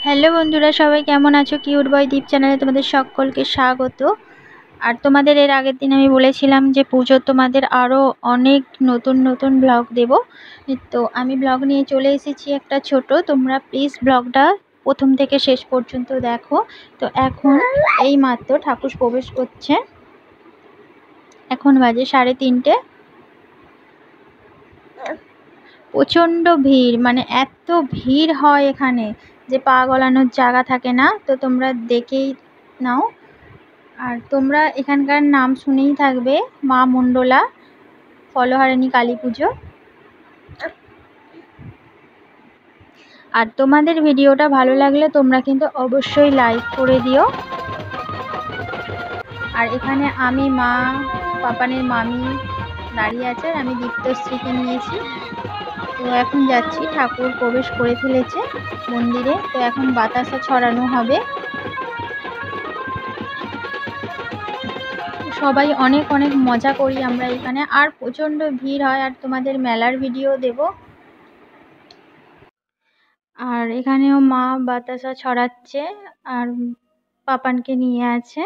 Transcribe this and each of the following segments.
Hello বন্ধুরা, সবাই কেমন আছো? কিউট বয় দীপ চ্যানেলে তোমাদের সকলকে স্বাগত। আর তোমাদের এর আগের দিন আমি বলেছিলাম যে পুজোর তোমাদের আরও অনেক নতুন নতুন ব্লগ দেব। তো আমি ব্লগ নিয়ে চলে এসেছি একটা ছোট। তোমরা প্লিজ ব্লগটা প্রথম থেকে শেষ পর্যন্ত দেখো। তো এখন এই মাত্র ঠাকুর প্রবেশ করছে, এখন বাজে 3:30। প্রচণ্ড ভিড়, মানে এত ভিড় হয় এখানে যে পা গলানোর জায়গা থাকে না। তো তোমরা দেখেই নাও। আর তোমরা এখানকার নাম শুনেই থাকবে, মা মণ্ডলা ফলহারিণী কালী পুজো। আর তোমাদের ভিডিওটা ভালো লাগলে তোমরা কিন্তু অবশ্যই লাইক করে দিও। আর এখানে আমি, মা, পাপানের মামি দাঁড়িয়ে আছে, আর আমি দীপ্তশ্রীকে নিয়েছি। তো এখন যাচ্ছি, ঠাকুর প্রবেশ করে ফেলেছে মন্দিরে। তো এখন বাতাসা ছড়ানো হবে। সবাই অনেক অনেক মজা করি আমরা এখানে, আর প্রচণ্ড ভিড় হয়। আর তোমাদের মেলার ভিডিও দেব। আর এখানেও মা বাতাসা ছড়াচ্ছে আর পাপানকে নিয়ে আছে।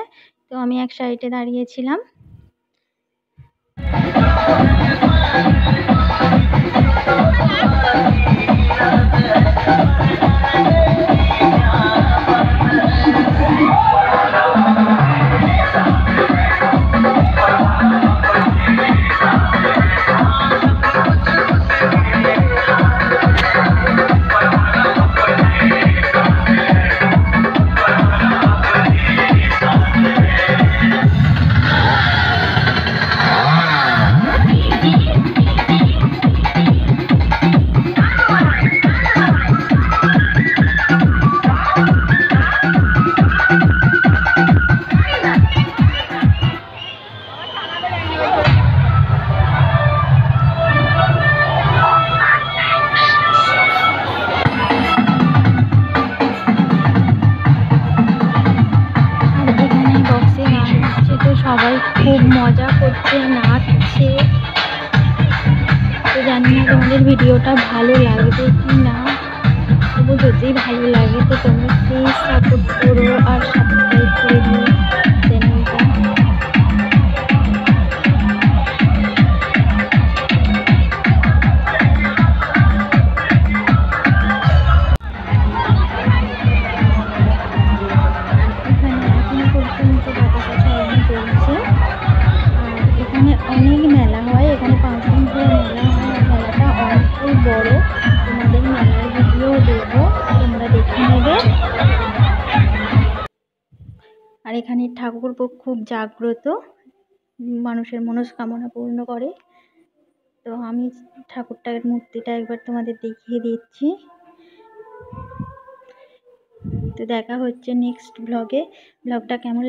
তো আমি এক সাইডে দাঁড়িয়েছিলাম। সবাই খুব মজা করছে, নাচছে। তো জানি না তোমাদের ভিডিওটা ভালো লাগবে কি না, তবু যদি ভালো লাগে তো তোমরা প্লিজ সাপোর্ট করো আর সাবস্ক্রাইব করে দিও চ্যানেলটা। এখানে এখনো পর্যন্ত বাতাসা ছড়ানো চলছে। আর এখানে অনেক মেলা হয়, এখানে 5 দিন ধরে মেলা হয়। আর মেলাটা অনেকটাই বড়। তোমাদের মেলার ভিডিও দেবো, তোমরা দেখে নেবে। আর এখানে ঠাকুর খুব জাগ্রত, মানুষের মনস্কামনা পূর্ণ করে। তো আমি ঠাকুরটার মূর্তিটা একবার তোমাদের দেখিয়ে দিচ্ছি। তো দেখা হচ্ছে নেক্সট ব্লগে। ব্লগটা কেমন